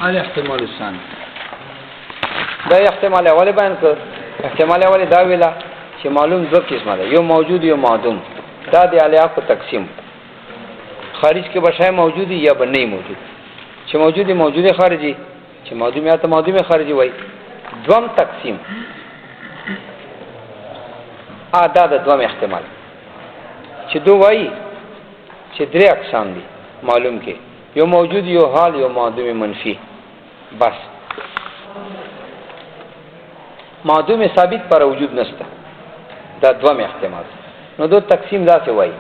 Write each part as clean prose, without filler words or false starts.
الاحتمال الثاني دا احتمال اول بیان کړ. احتمال اول دا ویلا چې معلوم دو قسمه ده، یو موجود یو معدوم. دا د الیاف په تقسیم خارج کې بشای موجودی یا به نه موجود. چې موجودی موجوده خارجي، چې معدوم یا ته معدوم خارجي وای. دوم تقسیم دا د دوم احتمال چې دو وای چې درې اقسام دي معلوم کې، یو موجود یو حال یو معدوم منفی. بس معدوم ثابت پر وجود نشته، دا دوم احتمال. نو دو تقسیم دا څه وای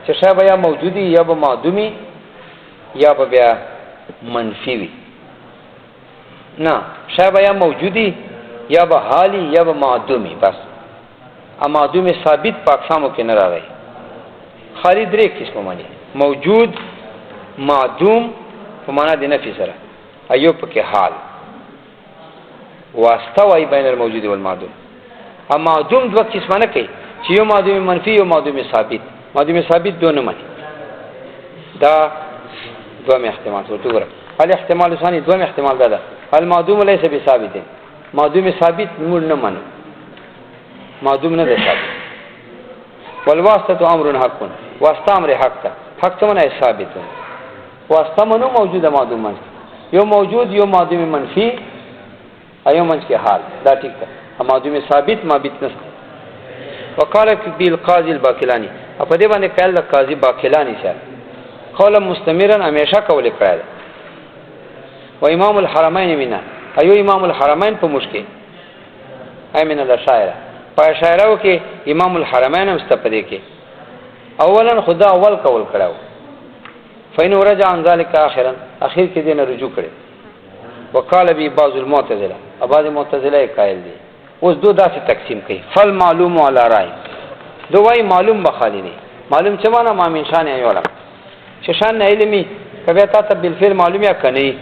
چې شابه یا موجودی یا به معدومی یا به بیا منفی وي. نه شابه یا موجودی یا به حالی یا به معدومی. بس ا معدوم ثابت په اقسامو کې نه راغی. خالی درې قسمه معنی موجود معدوم په معنا د نفي سره، ایو پکې حال واسطه وای بین الموجود والمعدوم. ا معدوم دوه قسمه نه کوي چې یو معدوم منفی او معدوم ثابت. معدوم ثابت دونه معنی دا دوم احتمال ورته ګره. الاحتمال الثاني دوم احتمال دا المعدوم ليس بثابت. معدوم ثابت موږ نه منو، معدوم نه ده ثابت. والواسطه امر حق، واسطه امر حق ده. حق څه معنی ثابت ده. واسطه منو موجوده معدوم منځ، یو موجود یو معدوم منفی ایو منځ کې حال. دا ټیک ده. معدوم ثابت ثابت نشته. وقال بالقاضي الباقلاني، په دې باندې قال قاضي باقلاني شه قول مستمرا همیشه کول کړه. و امام الحرمین مینا ایو امام الحرمین په مشکل ایمن الاشاعره په اشاعره کې امام الحرمین هم استپدې کې اولا خدا اول کول کړه. فین ورجع عن ذلك اخرا اخر کې دینه رجوع کړي. وقال بي بعض المعتزله، بعض معتزله قائل دي. اوس دو داسې تقسیم کوي فل معلوم علی رای. دوی معلوم بخالی دي. معلوم څه معنا ما من شان ایولا چې شان علمي کبه تا ته بالفعل معلوم یا کني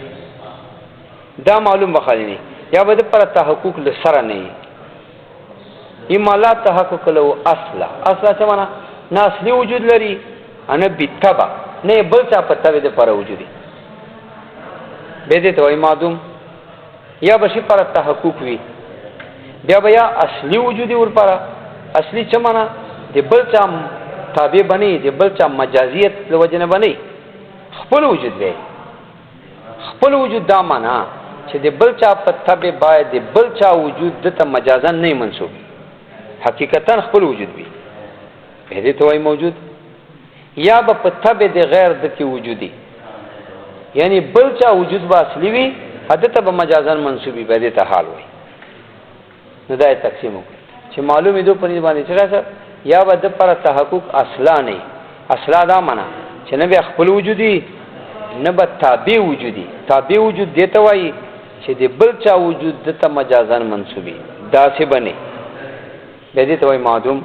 دا معلوم بخالی نه یا بده پر تحقق لسره نه اما لا تحقق له اصلا. اصلا څه معنا نه اصلي وجود لري انا بتبع نه بل څه پته ده پر وجودي به دې ته وای معدوم یا بشي پر تحقق وي بیا بیا اصلي وجودي ور پر اصلي څه معنا د بل څه تابع بني، د بل څه مجازیت له وجه نه بني، خپل وجود دی. خپل وجود دا معنا چې د بل څه په تابع باید د بل څه وجود دته مجازا نه منسوب، حقیقتا خپل وجود وي. به دې ته وای موجود یا په تابع د غیر د کی وجودي، یعنی بل څه وجود با اصلي وي حدته به مجازا منسوبي، به دې ته حال وي. نو دا تقسیم وکړي چې معلومه دو په باندې چې راځه یا به د پر تحقق اصلا نه. اصلا دا معنا چې نه به خپل وجودي نه به تابع وجودي. تابع وجود دیته وایي چې د بل چا وجود دته مجازن منسوبي، دا څه بني به دې ته وایي معدوم.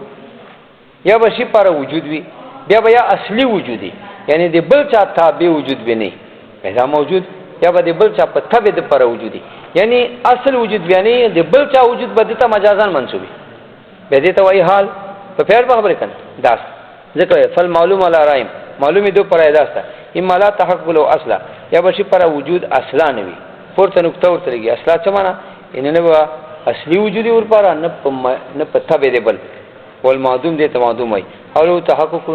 یا به شي پر وجود وي بیا به یا اصلي وجودي، یعنی د بل چا تابع وجود بني پیدا موجود، یا به د بل چا په تابع د پر وجودي، یعنی اصل وجود بیانې د بل چا وجود به دته مجازن منسوبي، به دې ته وایي حال. په پیار به خبرې کړه داس ذکر فل معلوم علی رایم معلومه دو پر ایداسته اما لا تحقق له اصلا یا بشي پر وجود اصلا نه وي. پورته نقطه ورته لګي اصلا څه معنا ان نه اصلي وجودي ور پر نه په تابع دی بل ول معدوم دې ته معدوم وي. او له تحقق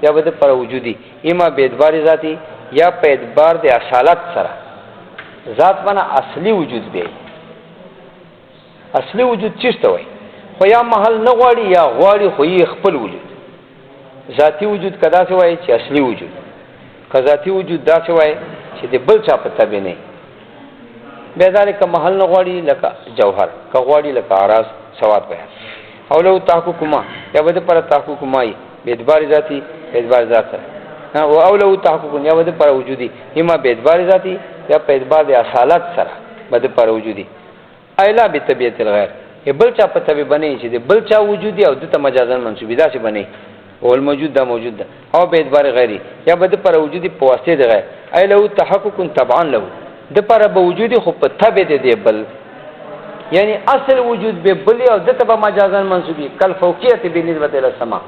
یا بده پر وجودي اما به اعتبار ذاتی یا په اعتبار د اصالت سره. ذات معنا اصلي وجود دی. اصلي وجود چیرته وي؟ خو یا محل نه غواړي یا غواړي خو یې خپل وجود. ذاتی وجود کدا څه وایي چې اصلي وجود، که ذاتی وجود دا څه وایي چې د بل چا په تابع نه. بیا ذلک محل نه غواړي لکه جوهر، که غواړي لکه اعراض سواد بیان. او لو تحقق ما یا بده پر تحقق مای به اعتبار ذاتی به اعتبار ذات سره. او لو تحقق یا بده پر وجودي اما به اعتبار ذاتی یا په اعتبار د اصالت سره بده پر وجودي. ایلا بطبیعت الغیر بل چا په تابع بني چې د بل چا وجودي او دته مجازن منسوبي دا څه بني او الموجود دا موجود ده. او به اعتبار غیري یا بده پر وجودي په واسطه د غیر ای له تحقق تبعا له د پر به وجودي خو په تابع دی بل، یعنی اصل وجود به بل او دته به مجازن منسوبي کل فوقیت بالنسبه الى السماء.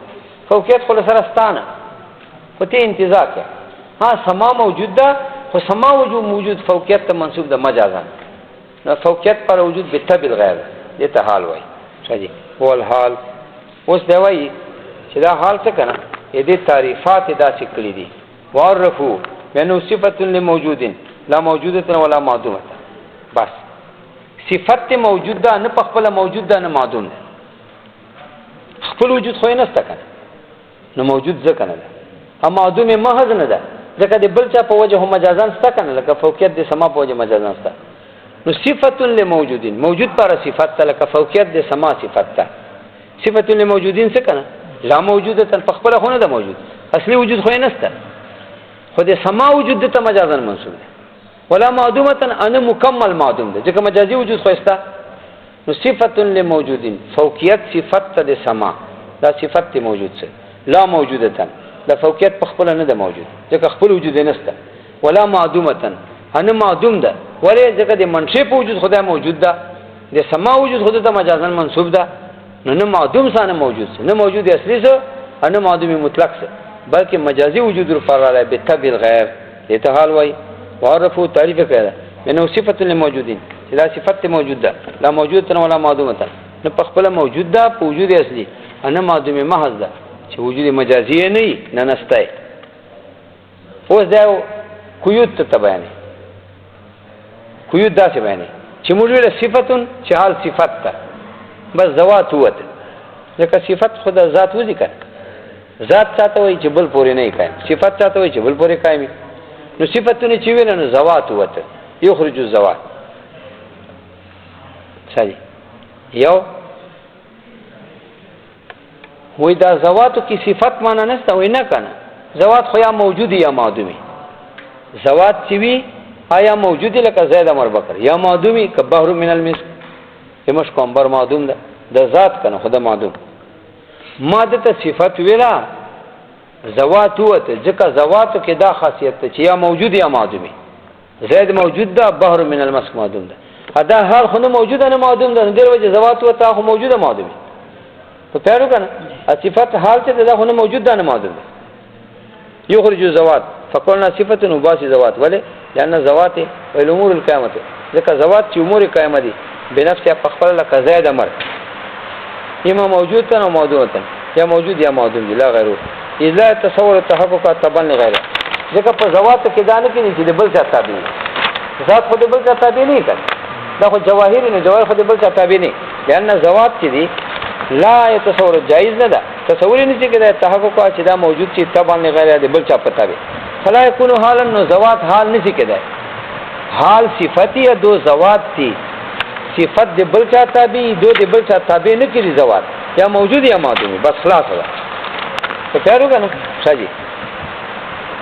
فوقیت خو سره ستانه پته انتزاع کې ها سما موجود ده خو سما وجود موجود فوقیت ته منسوب د مجازا نو فوقیت پر وجود به تبع الغیر دې ته حال وای شجی هو الحال اوس دی وای چې دا حال څه کنه دې تعریفات دا څه کړی دي وعرفو منه صفه لموجود لا موجوده ولا معدومه بس صفت موجود ده نه په خپل موجود ده نه معدوم ده خپل وجود خو نه ست کنه نو موجود ځکه نه ده اما معدوم محض نه ده ځکه د بل چا په وجه مجازان ست کنه لکه فوقیت د سما په وجه مجازان ست نو صفت لموجود موجود پر صفت لکه فوقیت د سما صفت ده صفت لموجودین څه کنه لا موجوده تن په خپل خو نه ده موجود اصلي وجود خو نه ست خو د سما وجود ته مجازان منسوب ده ولا معدومه ان مکمل معدوم ده ځکه مجازي وجود خو استا نو صفت لموجودین فوقیت صفت د سما دا صفت موجود څه لا موجوده تن دا فوقیت په خپل نه ده موجود ځکه خپل وجود نه استا ولا معدومه ان معدوم ده ولې ځکه د منشئ په وجود خدای موجود ده د سما وجود خدای ته مجازن منسوب ده نو نه معدوم سانه موجود نه موجود اصلي څه ان معدوم مطلق څه بلکې مجازي وجود پر راځي به تبع الغیر دته حال وای وعرفوا تعریف کړه انه صفت للموجودین دا صفت موجود ده لا موجود تن ولا معدومه تن نه په خپل موجود ده په وجود اصلي ان معدوم محض ده چې وجود مجازي نه نستای اوس دا قیود ته بیانې قیود دا څه بیانې چې موږ له صفتون چې حال صفت ده بس ذوات وته ځکه صفت خدا ذات و ذکر ذات چاته وي چې بل پورې نه قائم صفت چاته وي چې بل پورې قائم نو صفتونه چې ویل نو ذوات وته یخرج الذوات صحیح یو وای دا ذواتو کی صفت معنا نشته وای نه کنه ذوات خو یا موجود یا معدومی ذوات چې وی آیا موجود لکه زید امر بکر یا معدومی که بحر من المسک همش کومبر معدوم ده د ذات کنه خدا معدوم ماده ته صفت ویلا ذوات وته ځکه ذواتو کې دا خاصیت ته چې یا موجود یا معدومی زید موجود ده بحر من المسک معدوم ده ادا هر خو نه موجود نه معدوم ده د وجه ذوات وته خو موجوده معدومی په پیرو کنه صفت حال ته دا خو نه موجود ده نه معدوم ده یخرج الذوات فقلنا صفت نباس ذوات ولی لأن ذوات الامور القائمه ځکه ذوات چې امور قائمه دي بنفسه فخبر لك زید امر اما موجود تن او موجود تن یا موجود یا معدوم دي لا غیره اذا تصور تحقق تبن غیره ځکه په ذوات کې دانه کې چې د بل څه تابع ذات خو د بل څه تابع نه کړي دا خو جواهر نه جواهر خو د بل څه تابع نه لأن ذوات چې دي لا يتصور جائز نه ده تصور نه چې کېده تحقق چې دا موجود چې تبن غیره د بل څه پتا وي فلا يكون حالا نو ذوات حال نشي کېده حال صفتی یا دو ذوات دي صفت د بل چا تابع دو د بل چا تابع نه کړي ذوات یا موجود یا معدوم بس خلاص ده ته پیرو کنه شاجي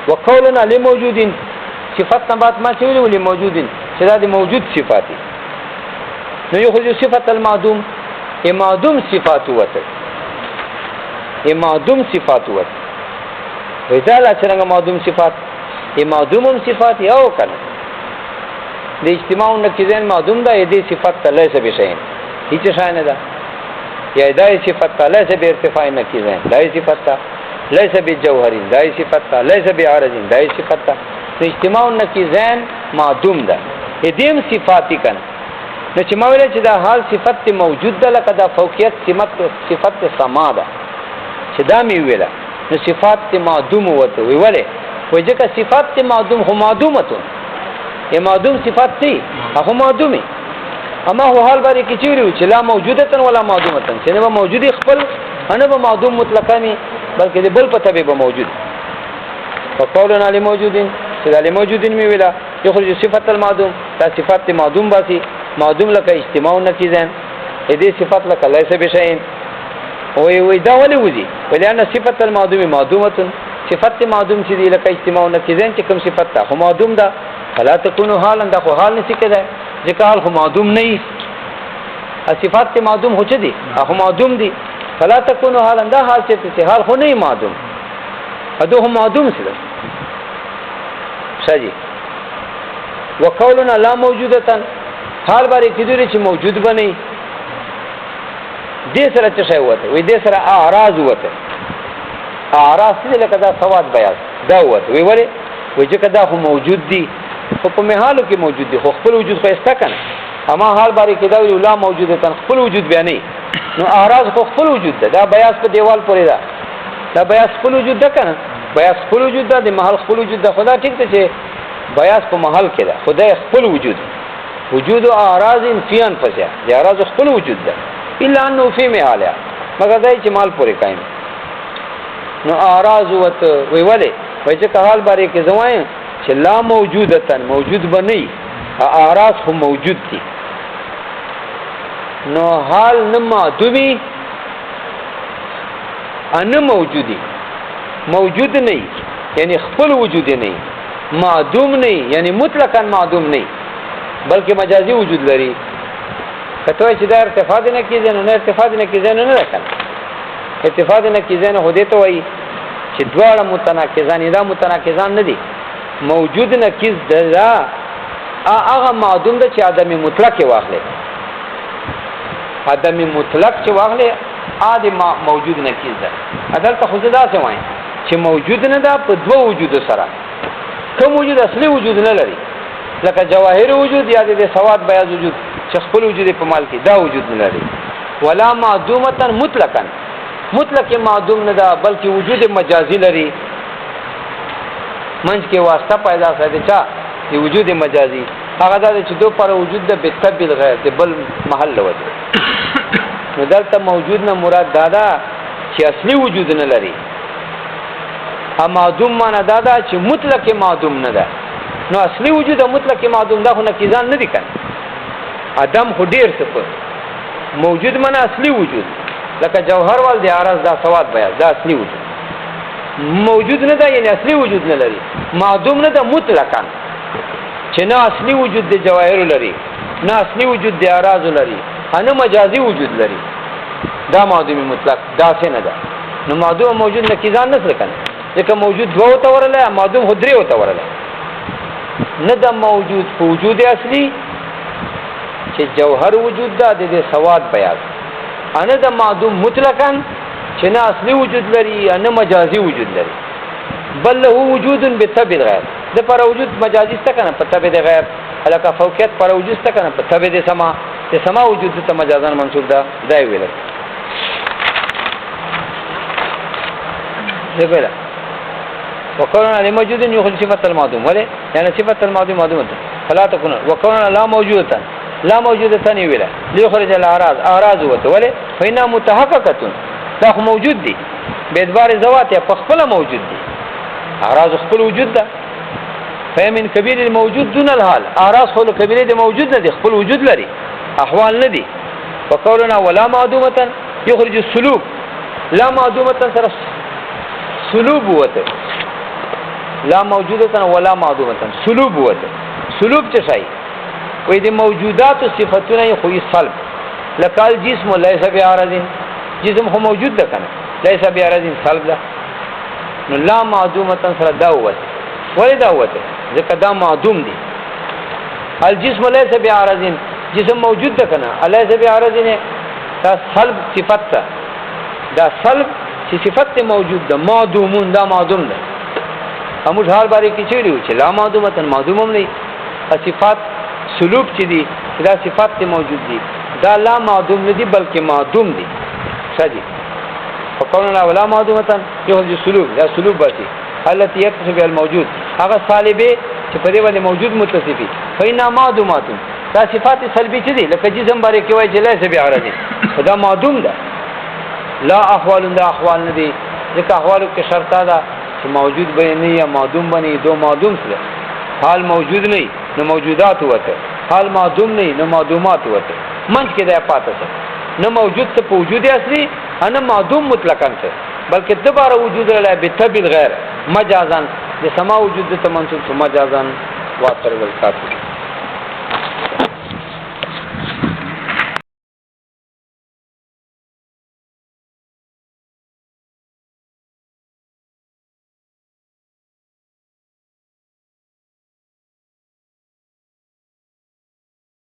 وقولنا لموجودين صفات نبات ما چې ویلو لموجودين چې دا د موجود صفاتي نو یو خو صفت المعدوم معدوم صفات وته معدوم صفات وته ودا لا څنګه معدوم صفات معدوم صفات یو کنه د اجتماع نقیزین معدوم ده دې صفات ته لیس بشین هیڅ شان ده یا دای صفات ته لیس به ارتفاع نقیزین دای صفات ته لیس بجوهرین دای صفات ته لیس بعرضین دای صفات ته اجتماع نقیزین معدوم ده دیم صفاتی کنه نو چې ما ویل چې دا حال صفت موجود ده لکه دا فوقیت صفت سما ده چې دا می ویل نو صفات معدوم وته ویولې وای ځکه صفات معدوم هم معدومه معدوم صفات دي هغه معدومي اما هو حال باندې کې چیرې چې لا موجوده ولا معدومه چې نه موجود خپل نه به معدوم مطلقاً بلکې د بل په تبع به موجود فقولنا لموجودين چې د موجودين می ویلا یخرج صفات المعدوم دا صفات معدوم باسي معدوم لکه اجتماع نقیزن دې صفات لکه ليس بشيء وي دا ولې وځي ولأن صفات المعدوم معدومه صفات معدوم چې دی لکه اجتماع نقیزن چې کوم صفات ته هم معدوم ده فلا تكون حالا دا خو حال نشي کېدای ځکه حال خو معدوم نه وي صفات معدوم هو چي دي هغه معدوم دي فلا تكون حالا دا حال چې حال خو نه معدوم اده هم معدوم څه شاجي وقولنا لا موجوده حال باندې کېدوري چې موجود بنئ دې سره څه شی وته وي دې سره اعراض وته اعراض دې لکه دا سواد بیان دا وته وی ولی وجه کدا خو موجود دي خو په محالو کې موجود دي خو خپل وجود خو استا کنه اما حال باندې کې دا ویل لا موجوده تن خپل وجود بیان نه نو اعراض خو خپل وجود ده دا بیاس په دیوال پورې ده دا بیاس خپل وجود ده کنه بیاس خپل وجود ده د محل خپل وجود ده خدا ټیک ده چې بیاس په محل کې ده خدای خپل وجود وجود اعراض فی انفسها د اعراض خپل وجود ده الا انه فی محالها مگر دای چې مال پورې قائم نو اعراض وت وی ولې وای چې حال باندې کې زوای چې لا موجودتن موجود بنئ اعراض هم موجود دي نو حال نه معدومی ان موجودی موجود نه یعنی خپل وجود نه معدوم نه یعنی مطلقاً معدوم نه بلکې مجازي وجود لري کته چې دا ارتفاع نه کیږي نو ارتفاع نه کیږي نه راکنه ارتفاع نه کیږي نه هدي ته وایي چې دواړه متناقضان دا متناقضان نه دي موجود نه کیز دا هغه معدوم ده چې عدم مطلق واخلي عدم مطلق چې واخلي عادي موجود نه کیز ده عدالت خو دا څه وایي چې موجود نه ده په دوه وجود سره کوم وجود اصلي وجود نه لري لکه جواهر وجود یا د سواد بیاض وجود چې خپل وجود په مال کې دا وجود نه لري ولا معدومه مطلقاً مطلق معدوم نه ده بلکې وجود مجازي لري منځ کې واسطه پیدا ساتي چا دی وجود مجازي هغه دا چې دو پر وجود د بتبل غیر د بل محل وجه نو دلته موجود نه مراد دادا چې اصلي وجود نه لري ا معدوم معنا دادا چې مطلق معدوم نه ده نو اصلي وجود او مطلق معدوم دا خو نقیزان نه دي کنه ادم خو ډیر څه موجود معنا اصلي وجود لکه جوهر وال دی عرض دا سواد بیاض دا اصلي وجود موجود نه ده یعنی اصلي وجود نه لري معدوم نه ده مطلقاً چې نه اصلي وجود د جواهر لري نه اصلي وجود د اعراض لري نه مجازي وجود لري دا معدوم مطلق دا څه نه ده نو معدوم موجود نقیزان نه څه کنه ځکه موجود دوه ته ورله معدوم هدري ته ورله نه ده موجود په وجود اصلي چې جوهر وجود ده د سواد بیاض نه ده معدوم مطلقاً چې نه اصلي وجود لري نه مجازي وجود لري بل له وجود بتبع غیر د پر وجود مجازي ست کنه په تبع غیر الکه فوقیت پر وجود ست کنه په تبع د سما وجود ته مجازن منسوب ده دای ویل دی بلا وکونه لموجود یخرج صفه المعدوم ولا يعني صفه المعدوم معدومه فلا تكون وكونه لا موجوده لا موجوده ویل ليخرج الاعراض اعراض وته ولا فإنها متحققه دا موجود دي به اعتبار ذوات په خپل موجود دي اعراض خپل وجود ده فمن كبير الموجود دون الحال اعراض خپل کبیره د موجود نه دي خپل وجود لري احوال نه دي وقولنا ولا معدومه يخرج السلوك لا معدومه سره سلوب وته لا موجوده ولا معدومه سلوب وته سلوب څه شي وې د موجودات صفاتونه خو یې سلب لکال جسم ليس بعارض جسم خو موجود ده کنه ليس بعارض سلب ده نو لا معدومه سره دا وته ولې دا وته ځکه دا معدوم دي الجسم ليس بعارض جسم موجود ده کنه ليس بعارض نه دا سلب صفت ده دا سلب چې صفت موجود ده معدومون دا معدوم ده هموش حال باندې کې چیرې چې لا معدومه معدوم نه صفات سلوب چې دي دا صفات موجود دي دا لا معدوم نه دي بلکې معدوم دي صحیح فقولنا ولا معدومه يخرج السلوب دا سلوب باتي التي يتصف بها الموجود هغه سالبه چې په دې باندې موجود متصفي فإنها معدومات دا صفات سلبي چې دي لکه جسم باندې کې وایي چې ليس بعارض دا معدوم ده لا احوال دا احوال نه دي ځکه احوالو کې شرط ده چې موجود به نه یا معدوم بني دو معدوم سره حال موجود نه نو موجودات وته حال معدوم نه نو معدومات وته منځ کې دا پاتې څه نه موجود ته وجود اصلي نه معدوم مطلقاً څه بلکې دوباره وجود له بتبع غیر مجازن د سما وجود ته منسوب مجازن واثر ول کافي